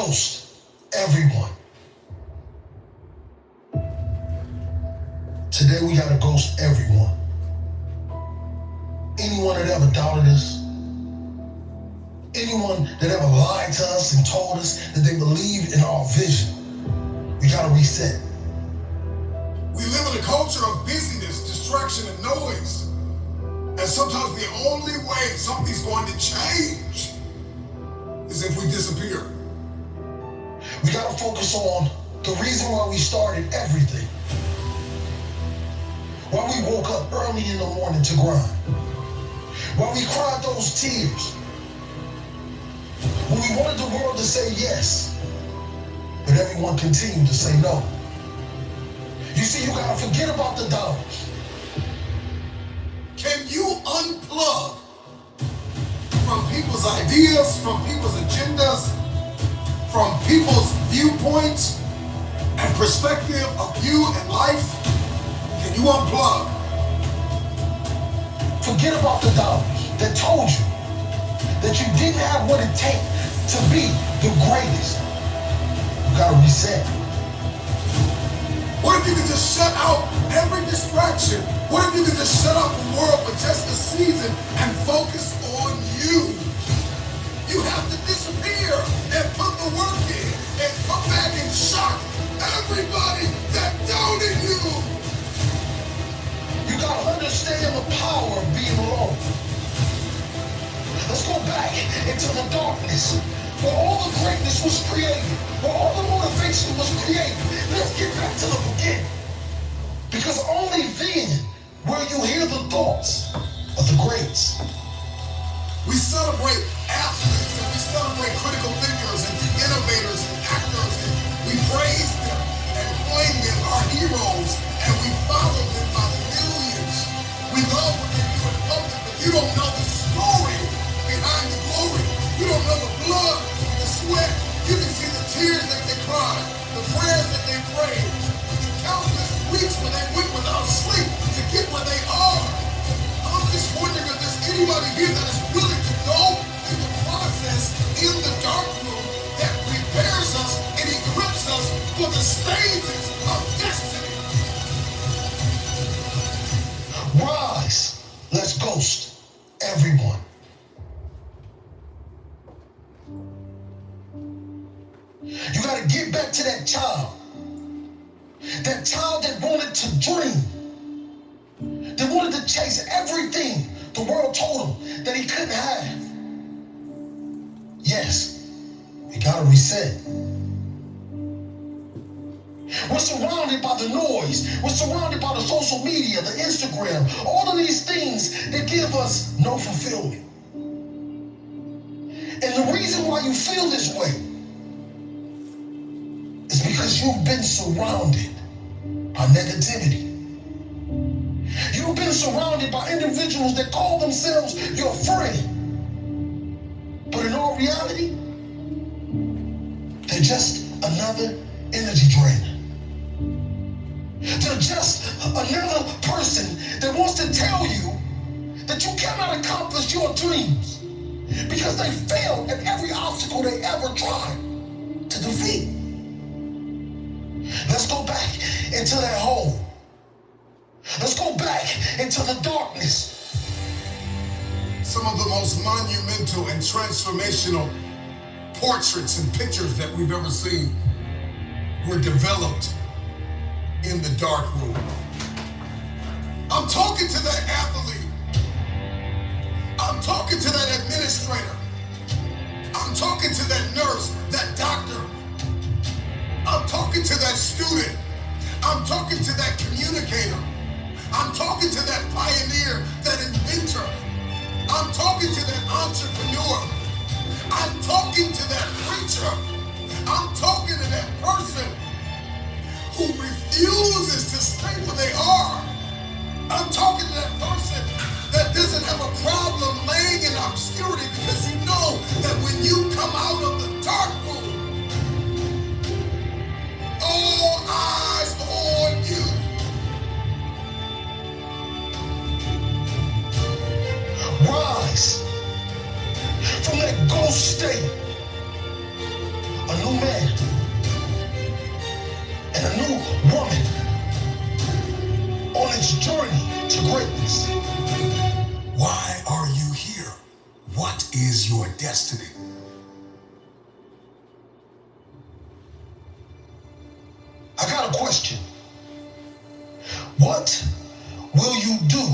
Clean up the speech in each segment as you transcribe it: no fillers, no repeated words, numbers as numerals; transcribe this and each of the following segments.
ghost everyone. Today we gotta ghost everyone. Anyone that ever doubted us, anyone that ever lied to us and told us that they believed in our vision, we gotta reset. We live in a culture of busyness, distraction, and noise. And sometimes the only way something's going to change is if we disappear. We gotta focus on the reason why we started everything. Why we woke up early in the morning to grind. Why we cried those tears. When we wanted the world to say yes, but everyone continued to say no. You see, you gotta forget about the dollars. Can you unplug from people's ideas, from people's agendas, from people's viewpoints and perspective of you and life? Can you unplug? Forget about the dollars that told you that you didn't have what it takes to be the greatest. You gotta reset. What if you could just shut out every distraction? What if you could just shut out the world for just a season and focus on you? You have to disappear and put the work in and come back and shock everybody that doubted you. You gotta understand the power of being alone. Let's go back into the darkness where all the greatness was created, where all the motivation was created. Let's get back to the beginning. Because only then will you hear the thoughts of the greats. We celebrate athletes and we celebrate critical thinkers and innovators and actors, and we praise them and claim them our heroes, and we follow them by the millions. We love what they do in public, but you don't know the story behind the glory. You don't know the blood, the sweat. You can see the tears that they cried, the prayers that they prayed, the countless weeks when they went without sleep to get where they are. I'm just wondering if there's anybody here that is willing to go through the process in the dark room that prepares us and equips us for the stages of destiny. Rise. Let's ghost everyone. You gotta get back to that child. That child that wanted to dream. That wanted to chase everything the world told him that he couldn't have. Yes, you gotta reset. We're surrounded by the noise. We're surrounded by the social media, the Instagram, all of these things that give us no fulfillment. And the reason why you feel this way is because you've been surrounded by negativity. You've been surrounded by individuals that call themselves your friend. But in all reality, they're just another energy drainer. They're just another person that wants to tell you that you cannot accomplish your dreams because they failed at every obstacle they ever tried to defeat. Let's go back into that hole. Let's go back into the darkness. Some of the most monumental and transformational portraits and pictures that we've ever seen were developed in the dark room. I'm talking to that athlete. I'm talking to that administrator. I'm talking to that nurse, that doctor. I'm talking to that student. I'm talking to that communicator. I'm talking to that pioneer, that inventor. I'm talking to that entrepreneur. I'm talking to that preacher. I'm talking to that person who refuses to stay where they are. I'm talking to that person that doesn't have a problem laying in obscurity because you know that when you come out of the dark room, all eyes on you. Rise from that ghost state. a new man, and a new woman on its journey to greatness. Why are you here? What is your destiny? I got a question. What will you do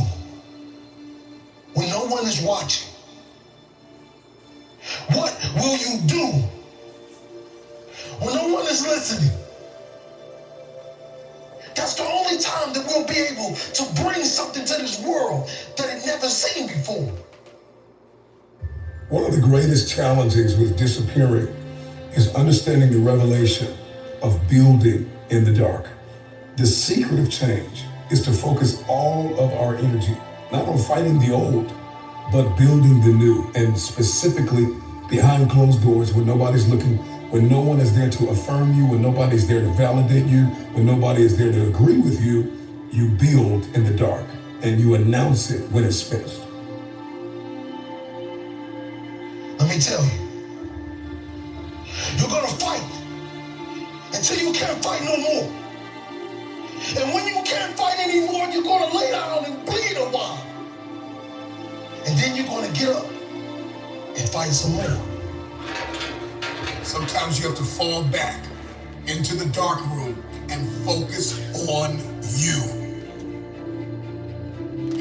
when no one is watching? What will you do when no one is listening? That's the only time that we'll be able to bring something to this world that it never seen before. One of the greatest challenges with disappearing is understanding the revelation of building in the dark. The secret of change is to focus all of our energy, not on fighting the old, but building the new, and specifically behind closed doors when nobody's looking, when no one is there to affirm you, when nobody's there to validate you, when nobody is there to agree with you, you build in the dark and you announce it when it's finished. Let me tell you, you're gonna fight until you can't fight no more. And when you can't fight anymore, you're gonna lay down and bleed a while. And then you're gonna get up and fight some more. Sometimes you have to fall back into the dark room and focus on you.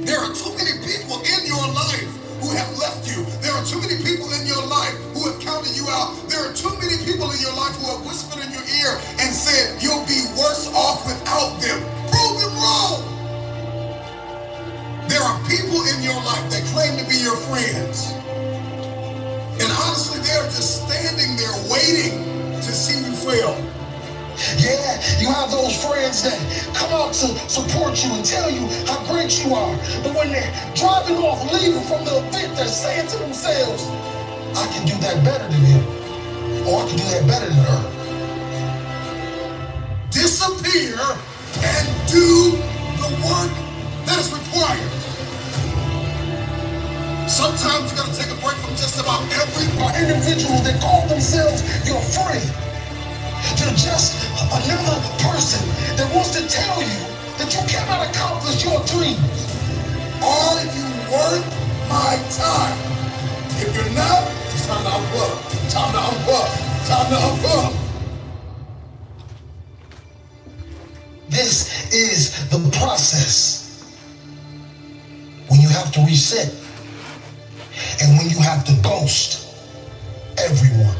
There are too many people in your life who have left you. There are too many people in your life who have counted you out. There are too many people in your life who have whispered in your ear and said, you'll be worse off without them. Prove them wrong. There are people in your life that claim to be your friends. And honestly, they're just standing there waiting to see you fail. Yeah, you have those friends that come out to support you and tell you how great you are. But when they're driving off, leaving from the event, they're saying to themselves, I can do that better than him. Or I can do that better than her. Disappear and do the work that is required. Sometimes you gotta take a break from just about Are individuals that call themselves your friend. They're just another person that wants to tell you that you cannot accomplish your dreams. Are you worth my time? If you're not, it's time to unplug. Time to unplug. Time to unplug. This is the process when you have to reset and when you have to ghost everyone.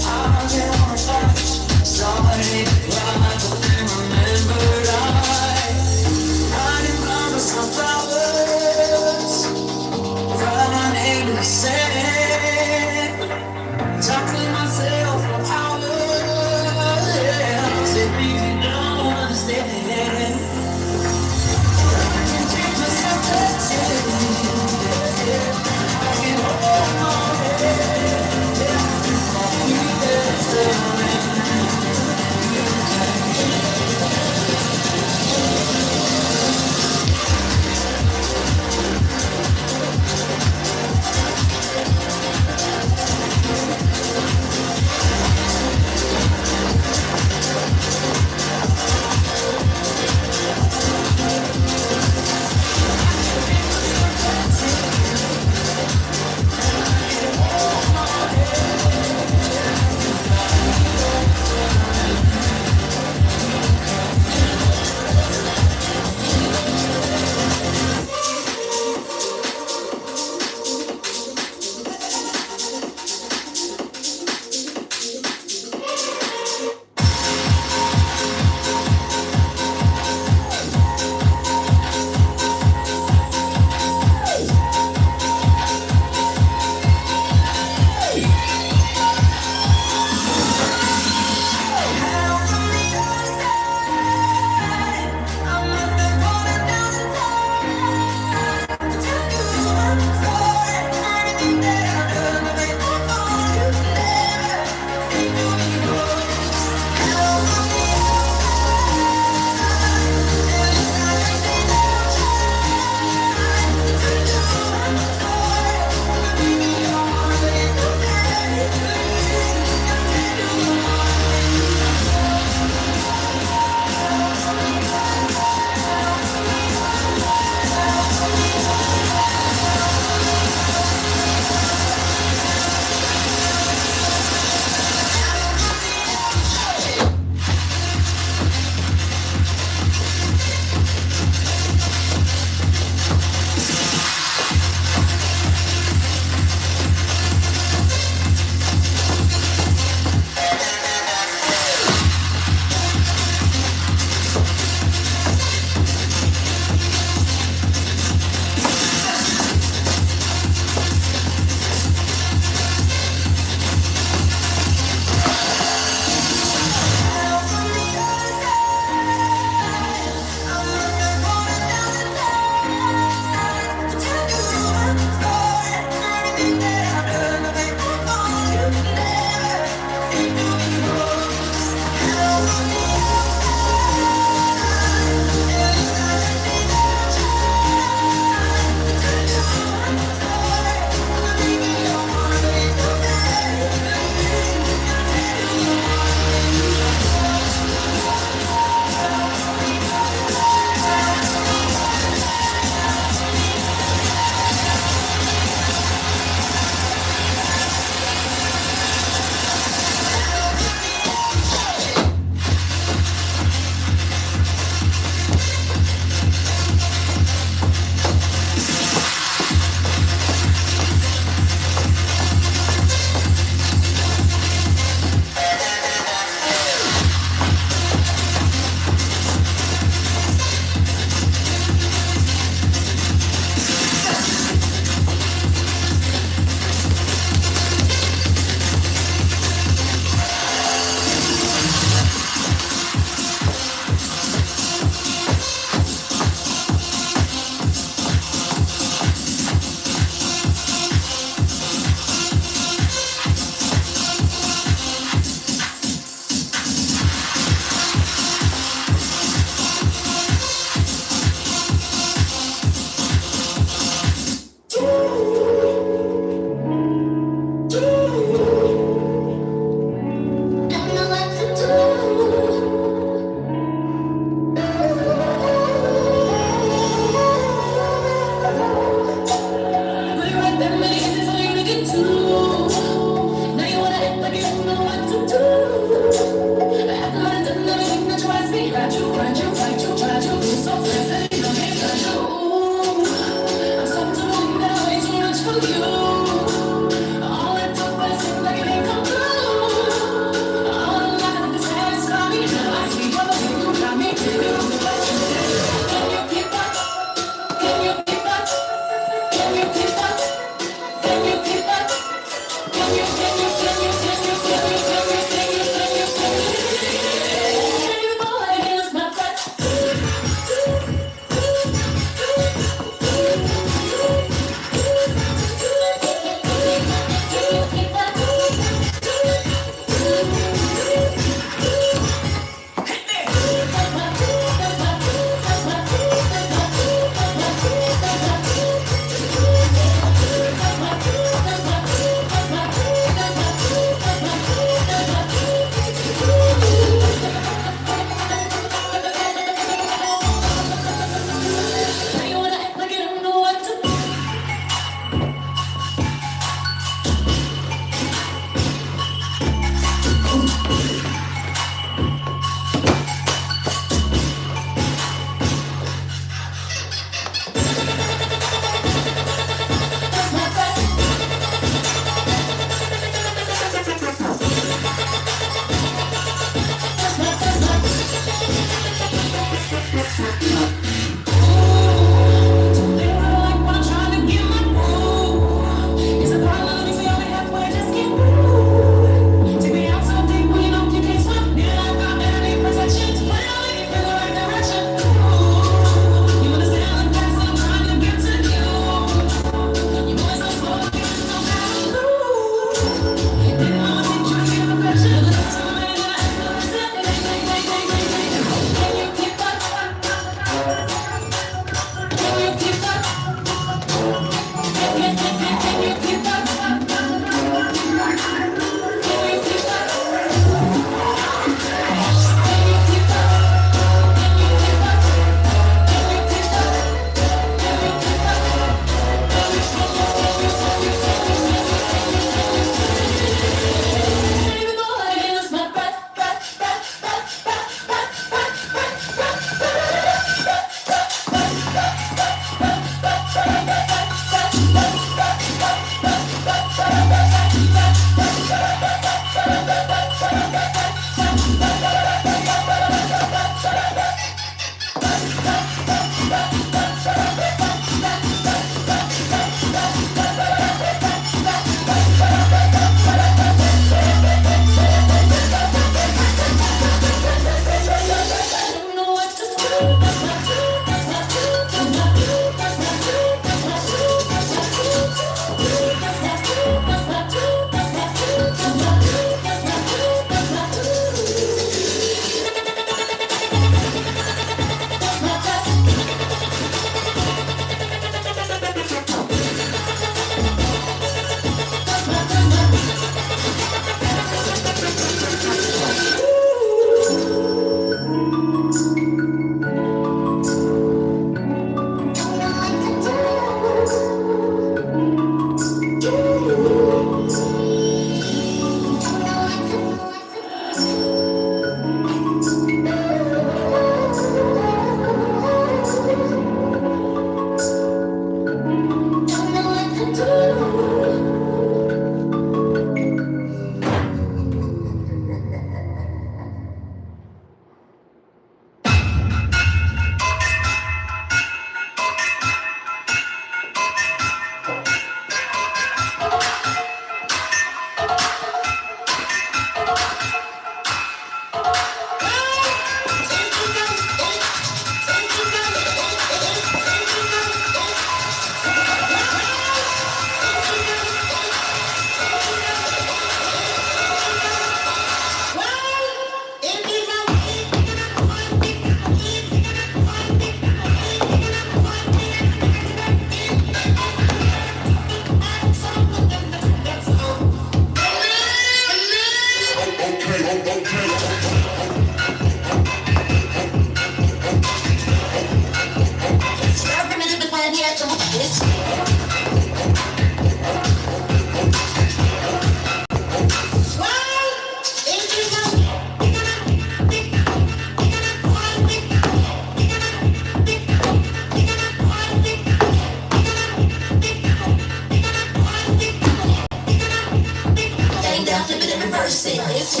down, flip it and reverse it. It's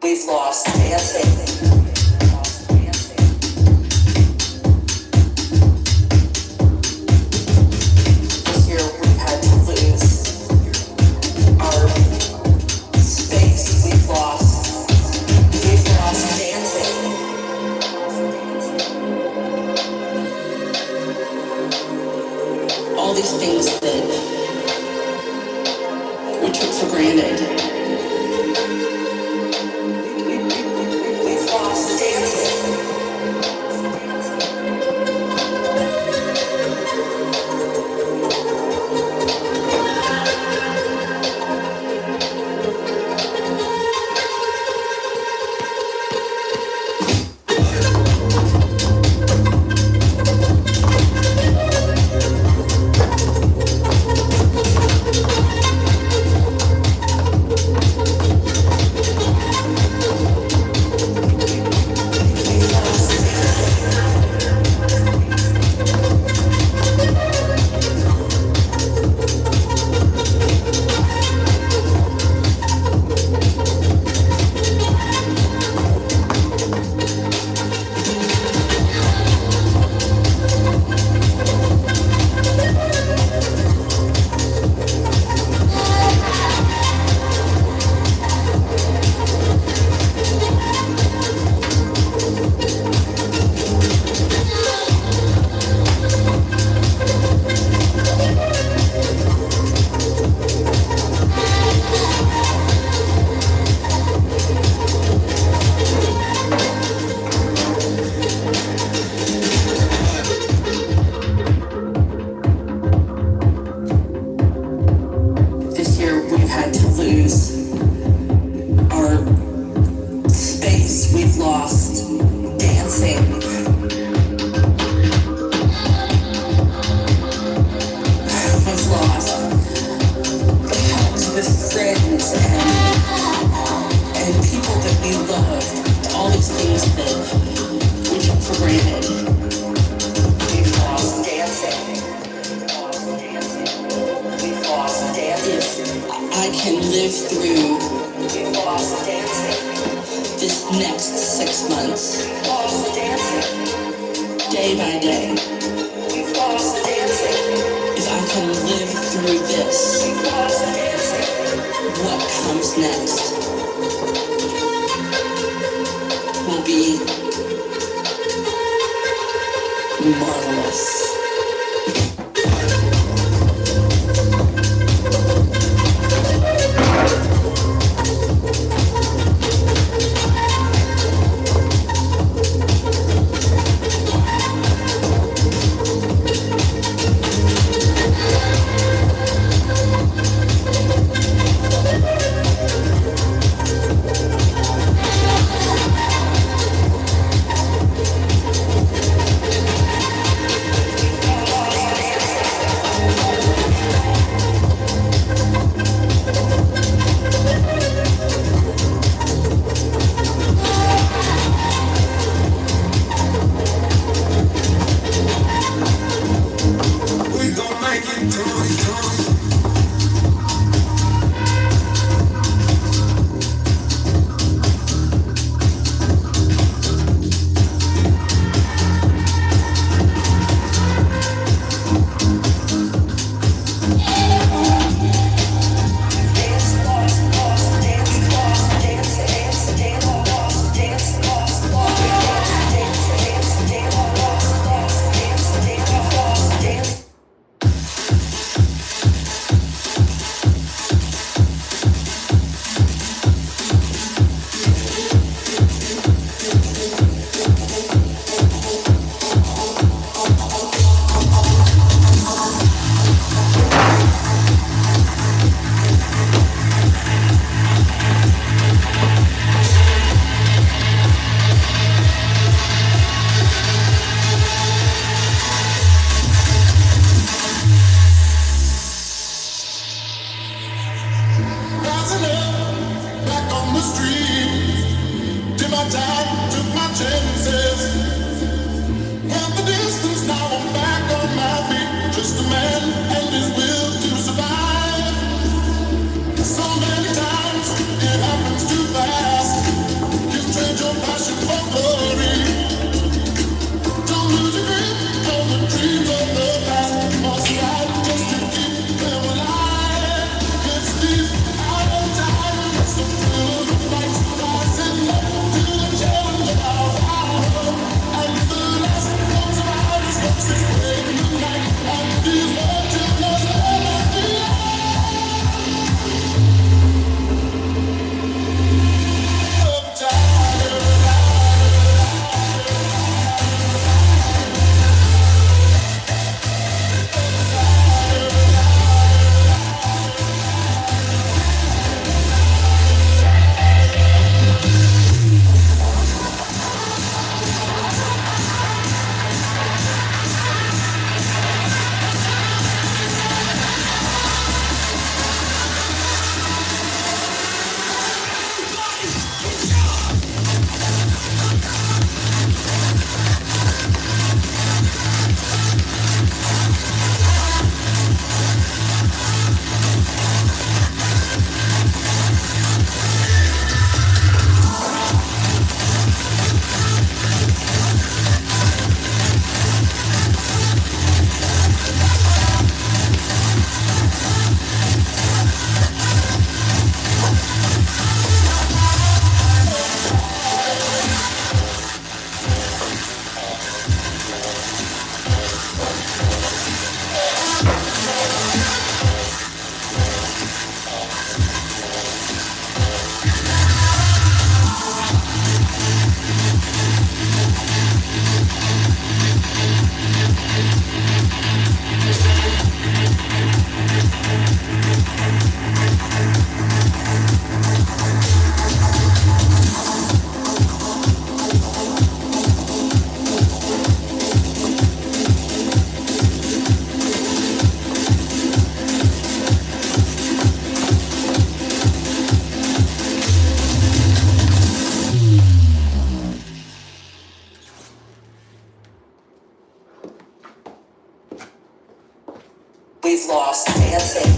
We've lost dancing. This year we've had to lose our space. We've lost dancing. All these things that we took for granted. rising up, back on the street. Did my time, took my chances. Went the distance, now I'm back on my feet. Just a man and his will to survive. So many times it happens too fast. You trade your passion for glory. Don't lose your grip on the dreams of the past. Must fight just to keep them alive. It's deep out of time. It's the thrill of the fight. Rising up to the challenge of our hour. And the last comes around as folks is breaking the night. And these words just lost everything. We've lost dancing.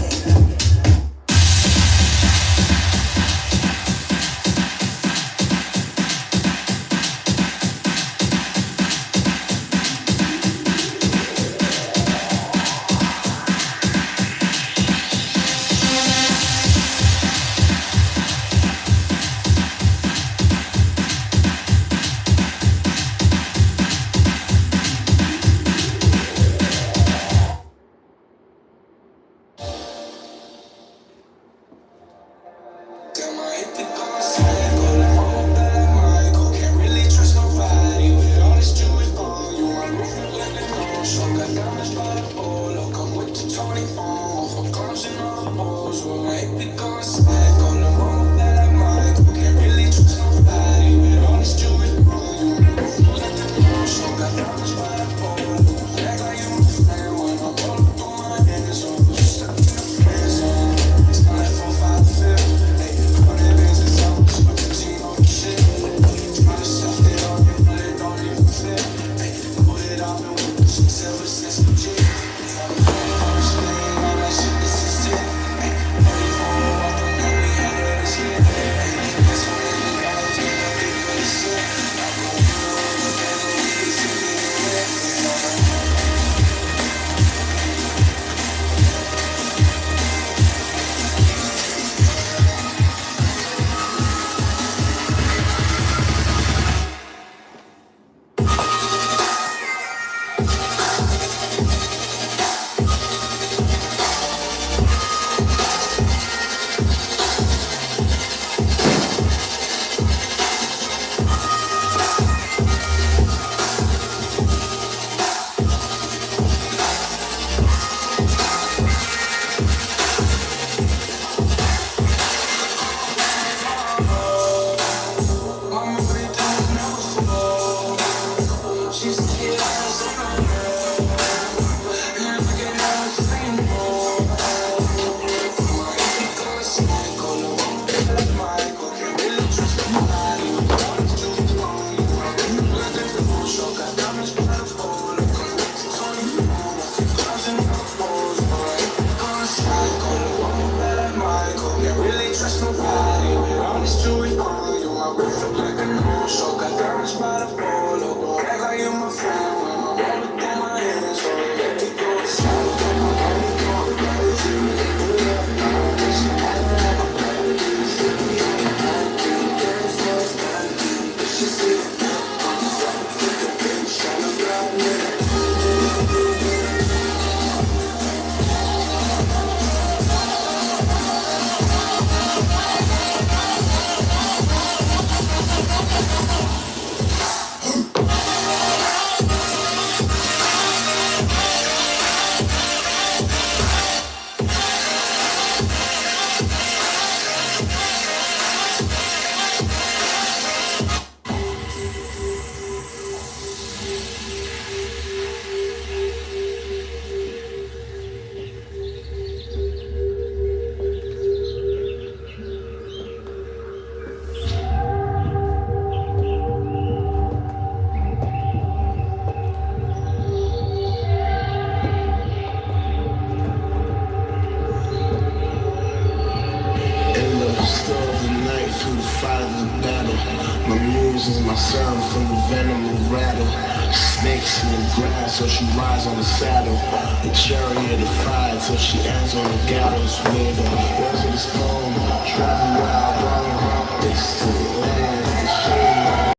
trust nobody. All this jewelry on you, my wrist look like a no-show. Got diamonds by the polo. Don't act like you're my friend when I'm rolling through my hands. So let me go to sleep. I'm only going back to you. Myself from the venom and rattle. Snakes in the grass, so she rides on the saddle. The chariot of fire till she ends on the gallows. Where the words of this poem travel wild, wrong, distant land, the shade.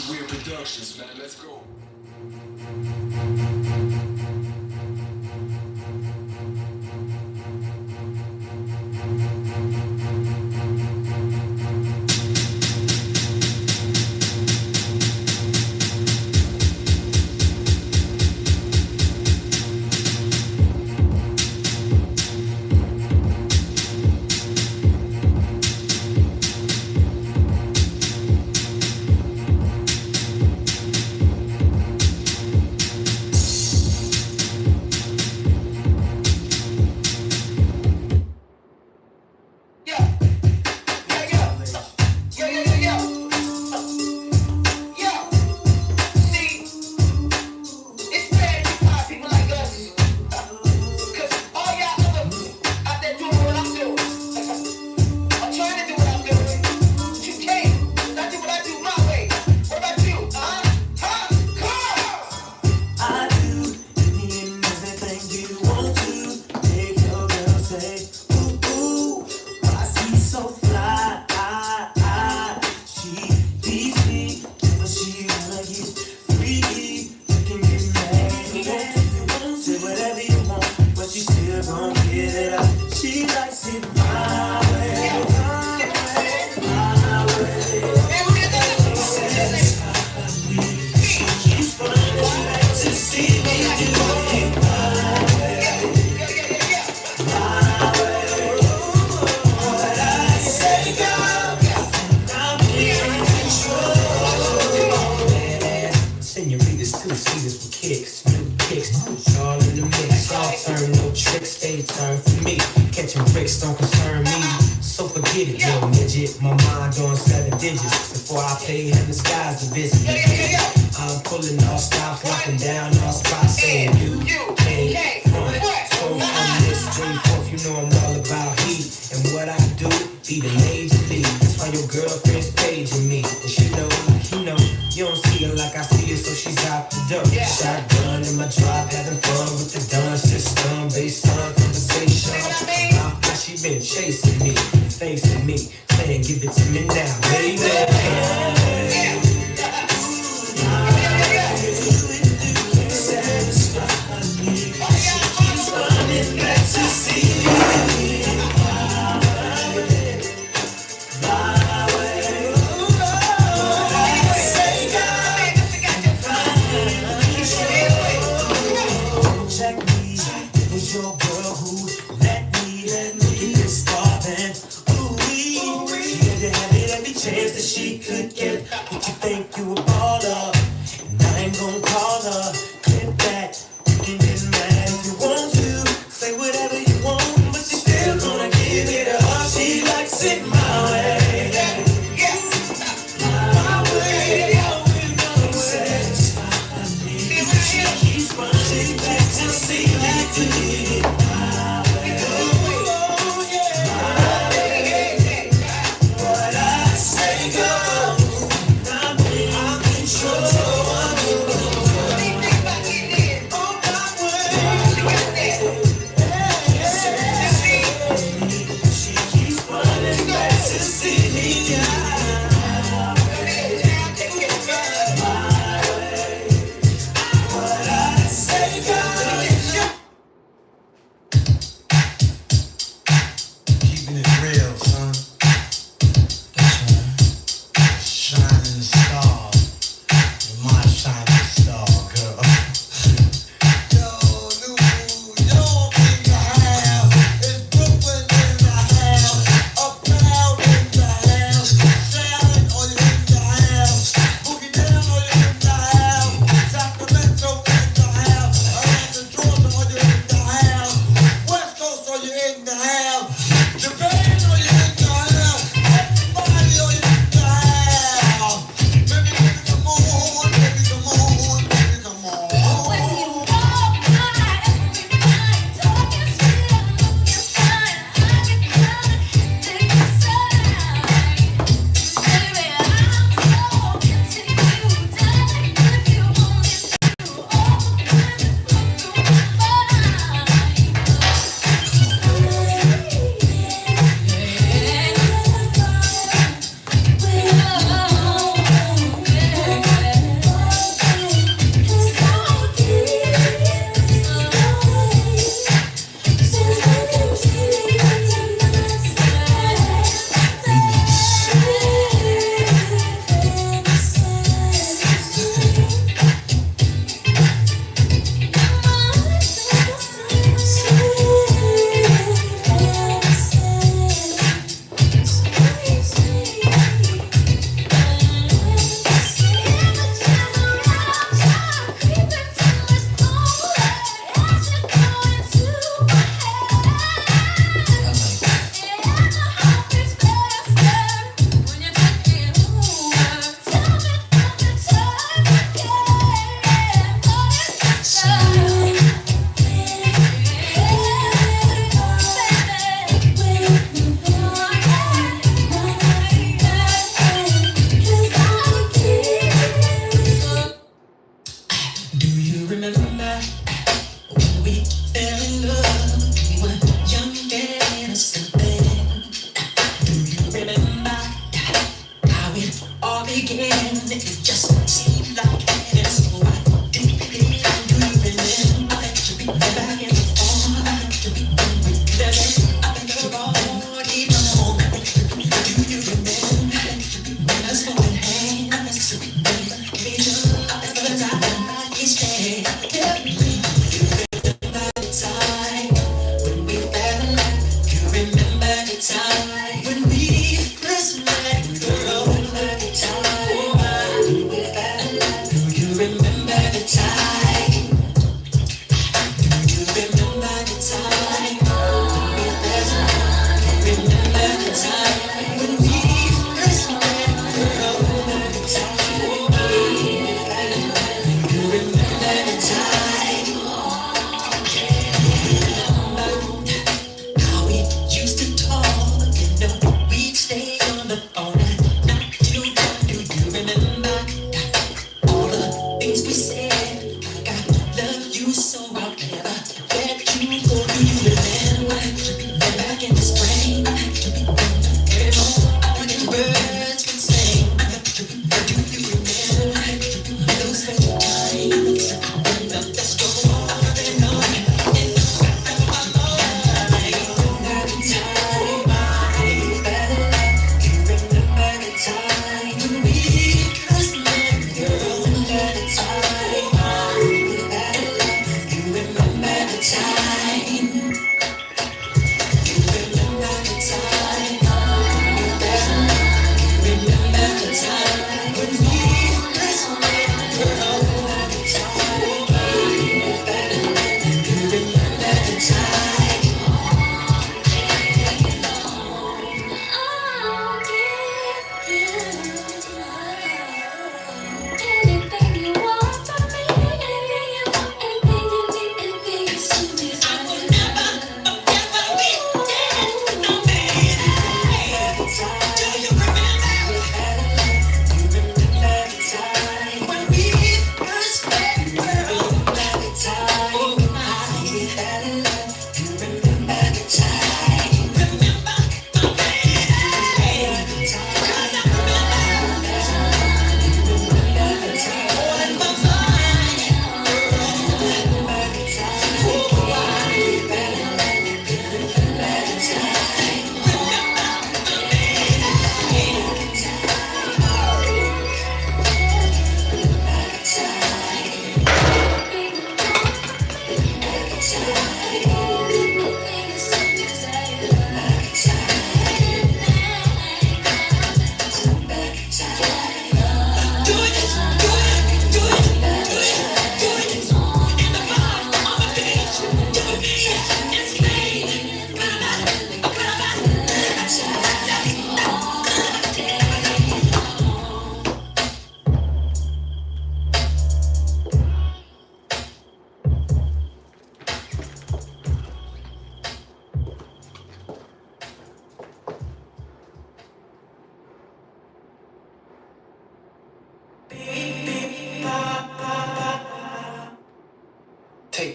Weird Productions, man. Let's go.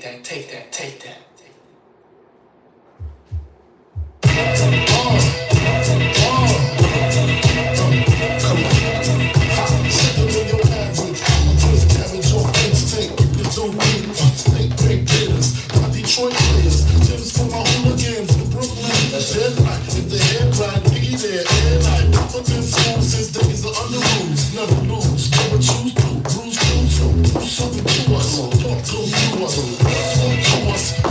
that, take that, take that. Detroit players, Tim's for my hooligans, the Brooklyn, dead night, if the head right, Biggie there, air night, for them songs since days of under rules, never lose, never choose to, bruise do something to us, talk to us,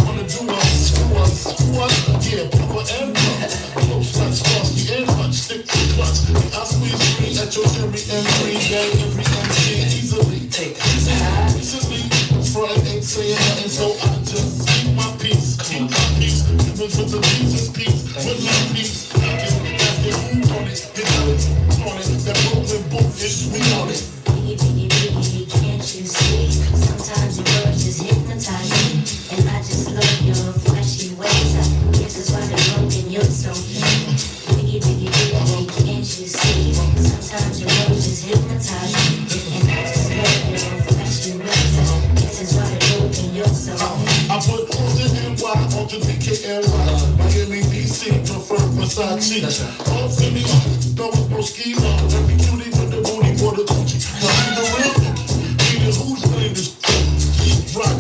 wanna do us, screw us, yeah, Papa and Papa, close like Starsky and Hutch, stick to clutch, I squeeze green at your every M3, gang every MC easily, Take that. recently, Friday ain't saying nothing, so I just keep my peace, even for the Jesus peace, with my peace, I can ask it, who on it, get on it, that Brooklyn booth is, we on it. Biggie, can't you see? Sometimes your words just hypnotize me, and I just love your flashy ways. I guess that's why they're broken, you're so mean. Biggie, can't you see? Sometimes your words just hypnotize me, and I just love your flashy ways. I guess that's why they're broken, you're so mean. I put Austin NY onto DKNY, Miami, DC, prefer Versace. All Philly, no ski, every cutie with the booty for the Gucci. Now be the real be the who's playing this rock.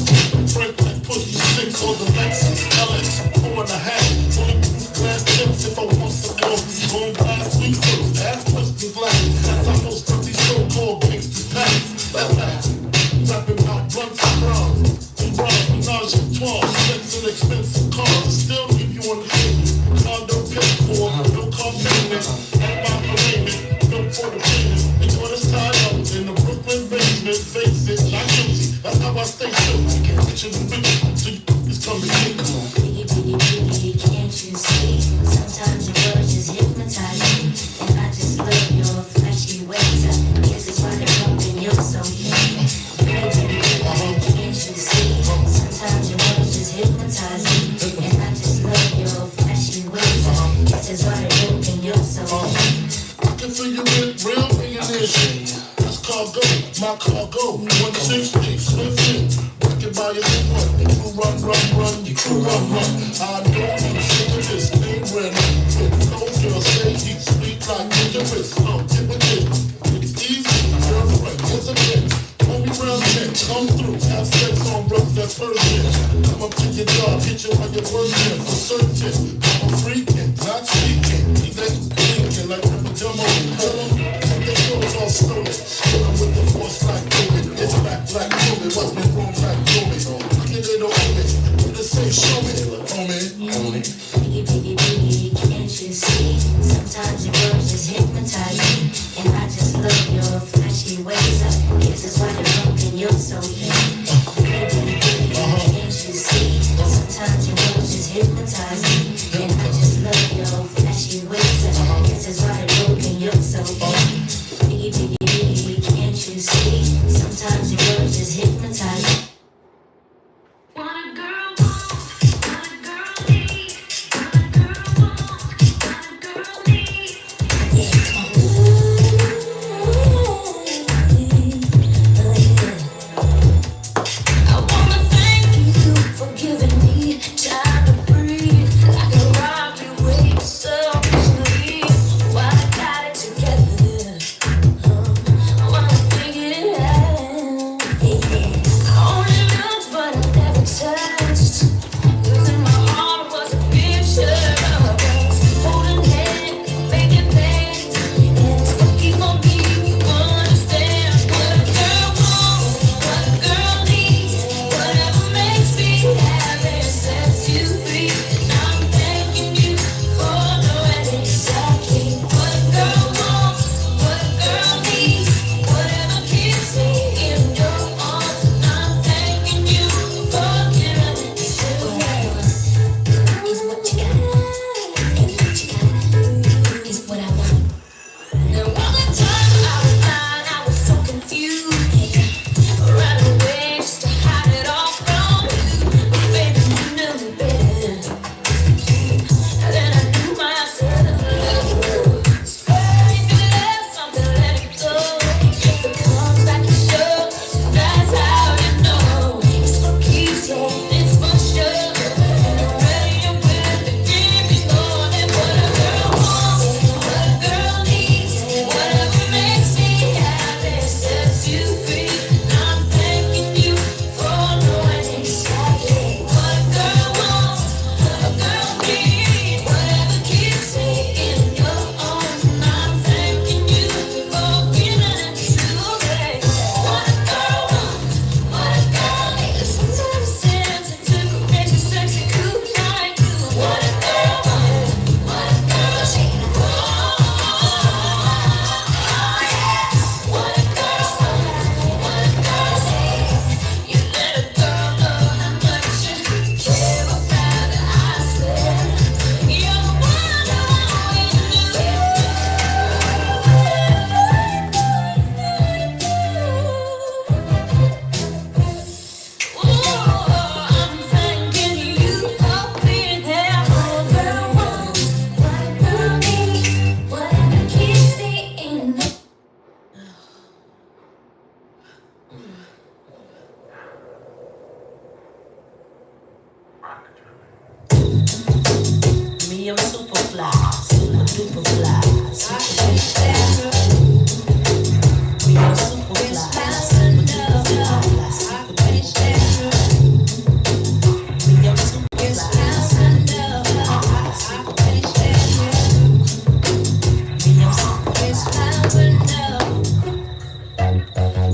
Frank like push the 6 on the Lexus, LX, 4.5. Bulletproof glass tips if I want some more. Going past week first, ask questions like that's how most of these so-called gangsters pass. Rapping about blunts and bras. Menage a trois, sex and expensive cars. Still keep you on the table. Condo paid for, no car payment. At my arraignment, no for the payment. And when it's tied up in the Brooklyn basement, face it, not guilty. That's how I stay true. Get you the bitch, so you is coming in. Biggie, can't you see? Sometimes your words just hypnotize me, and I just love your flashy ways. I guess it's why they're broken, you're so mean. Biggie, can't you see? Sometimes your words just hypnotize me, and I just love your flashy ways. I guess it's why they're broken, you're so mean. I can feel you with real millionaire shit. That's cargo, my cargo. 160, swiftly. Working by your new one. You run, you crew run. I know you sick of this name brand. No girl say he speak like dangerous. No, get with it. It's easy, girlfriend, here's a bitch. Homie round 10, come through. Have sex on roads that's Persian. Come up to your job, hit you while you're working. For certain, I'm a freaking, not speaking. He ain't thinking like a demo. Tell him, take the clothes all stolen. Kill him with the force like COVID. It's back like COVID. What's been wrong like COVID? Get it on me. What it say, show me. Homie. Biggie, can't you see? Sometimes your words just hypnotize me, and I just love your flashy ways. I guess it's why they're broken, you're so mean. Biggie, can't you see? Sometimes your words just hypnotize me, and I just love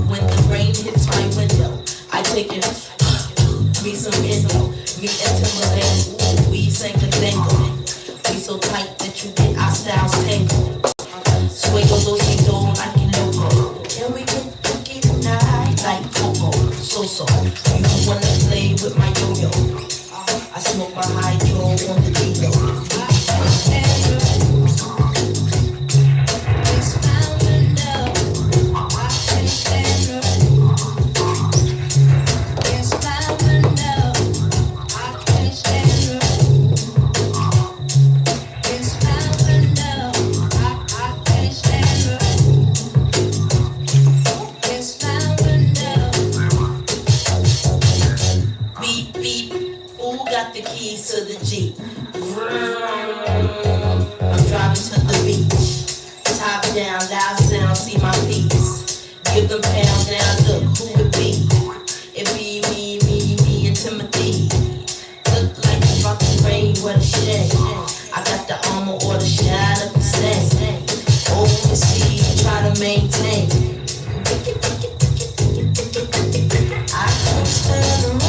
When the rain hits my window, I take it, me some Indo, me and Timberland, ooh, we sang the tango. We so tight that you get our styles tangled. Suego dosito like you loco. Can we get night like Coco? So, you wanna play with my yo-yo? I smoke my hydro on the D-Lo. The keys to the Jeep. I'm driving to the beach. Top down, loud sound, see my piece. Give them pound down, look who it be. It be me and Timothy. Look like it's about to rain, what a shame. I got the armor or the shine of the same. Overseas, try to maintain. I can't stand alone.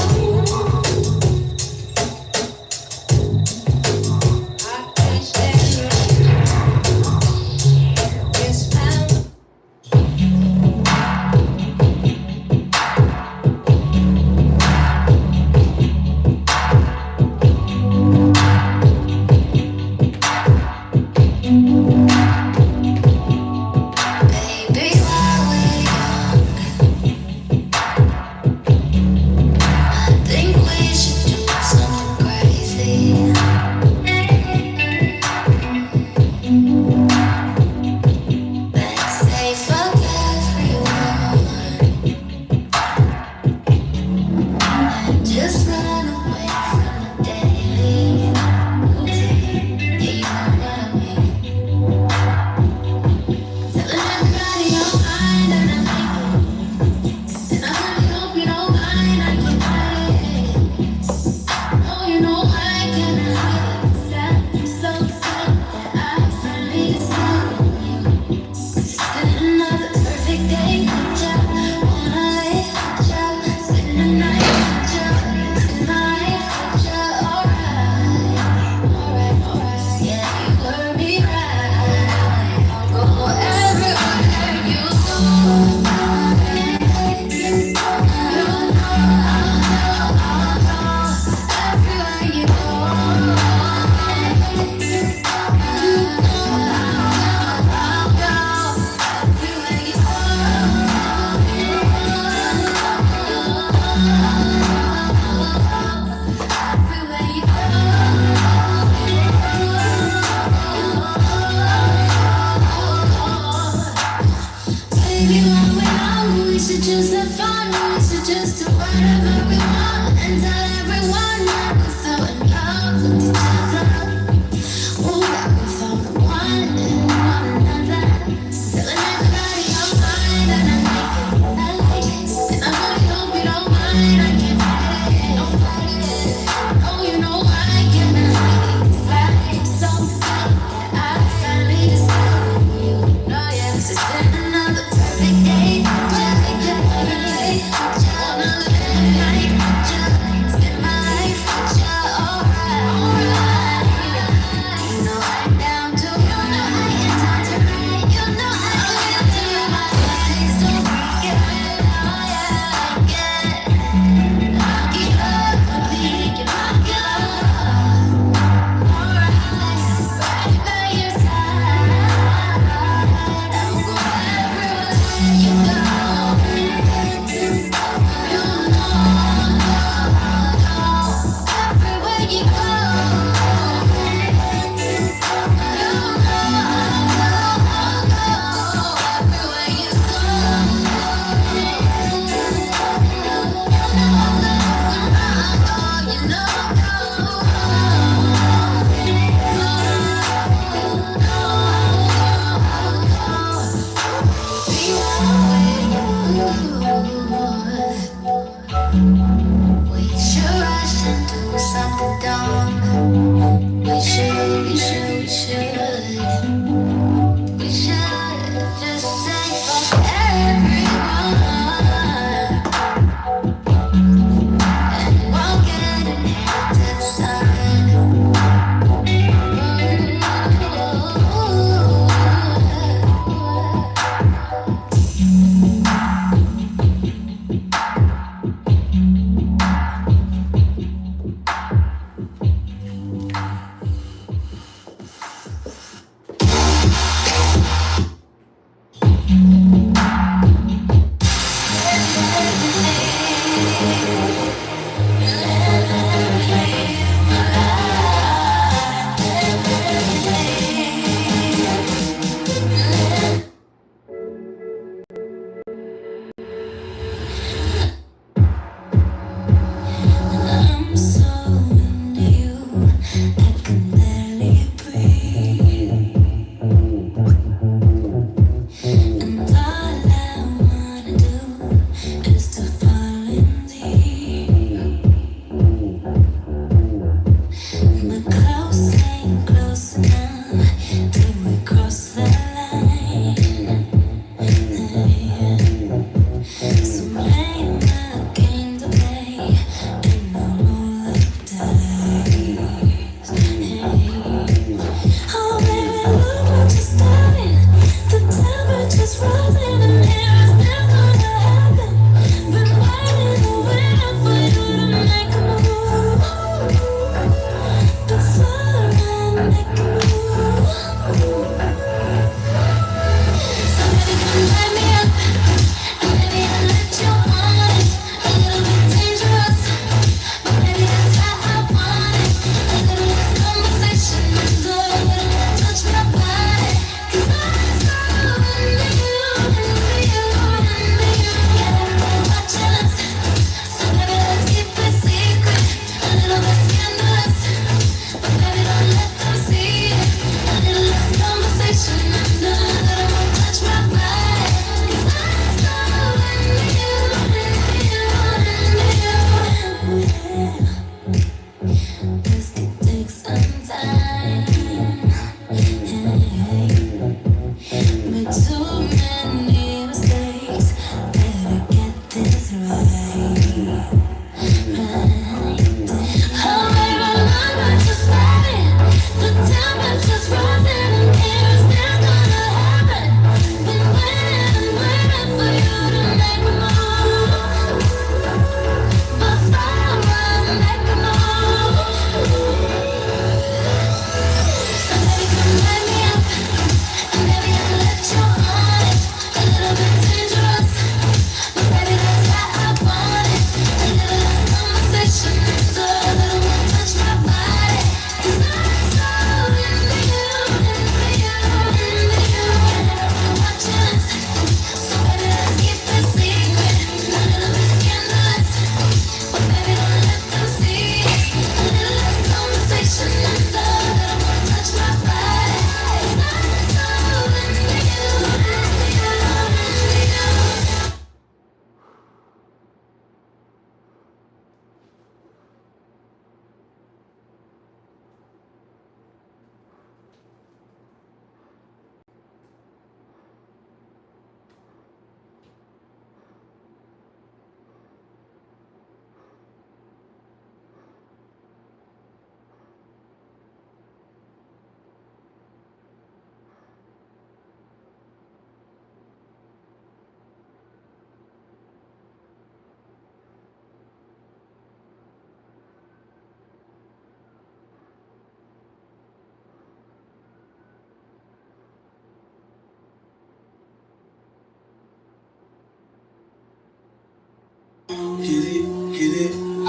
Perfect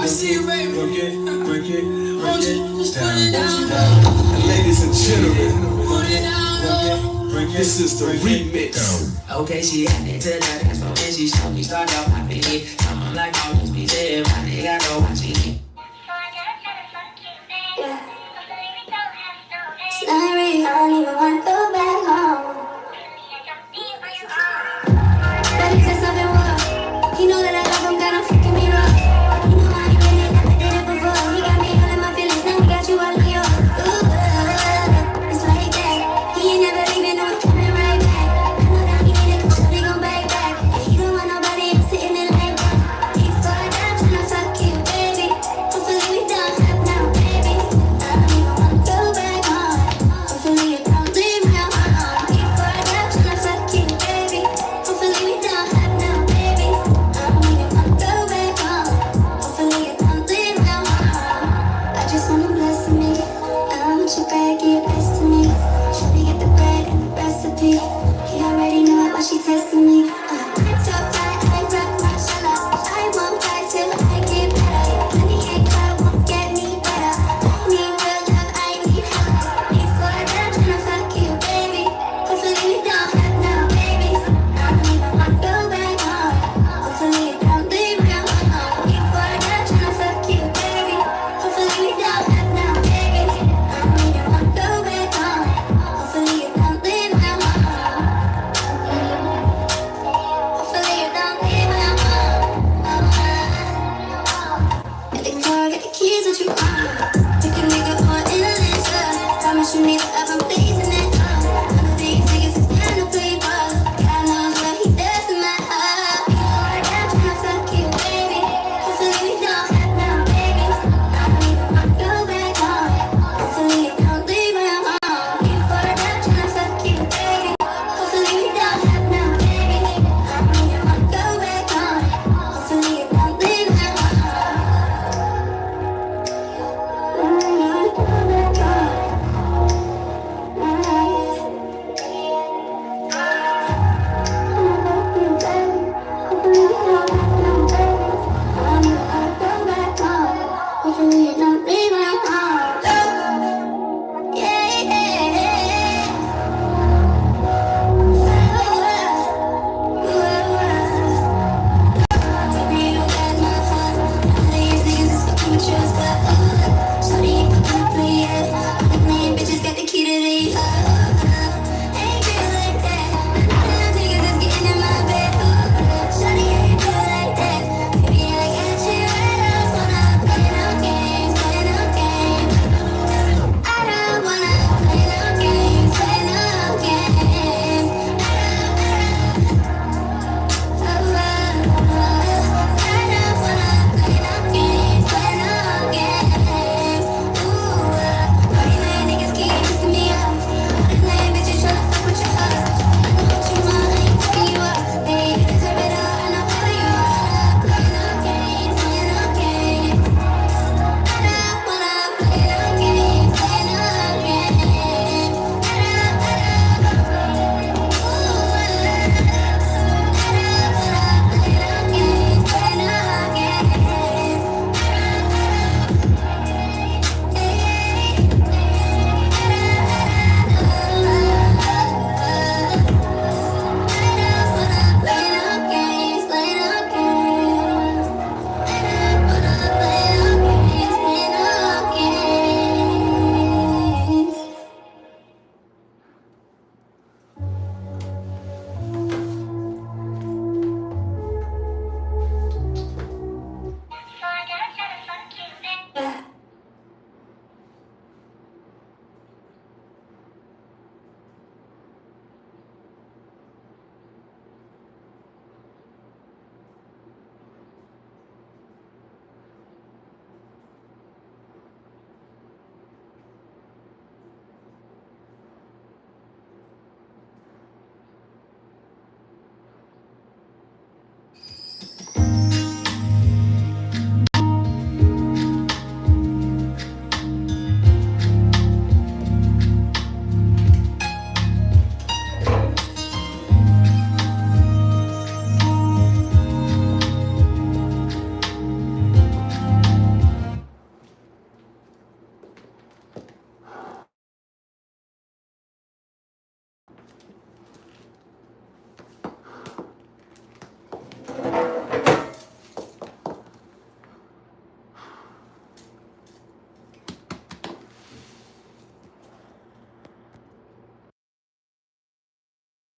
I see you, baby. Break it, break it, break it Just down. put it down. And ladies and gentlemen, Put it down. break it. This is the remix. Okay, she added to the dance floor and she showed me start off popping it. I'm like, oh, just be there, my nigga, go watching it. Sorry, I don't even want to go back home. But he said something wrong. He know that I love him, got him freaking me wrong. He know I ain't been it, never did it before. He got me all in my feelings, now he got you all in yours. Ooh, it's like that. He ain't never leaving, no, he's coming right back. I know that he need it, so he gon' back. And he don't want nobody else sitting in like that. He fought down, tryna fuck you, baby. Hopefully we don't have no babies. I don't even wanna go back home. Hopefully you don't leave me alone. He fought down, tryna fuck you, baby. Hopefully we don't have no babies. I don't even wanna go back home. Hopefully you don't leave me alone. I just want him blessing me. I want your bag, get best to me. Shawty get the bread and the recipe. He already know it while she testing me.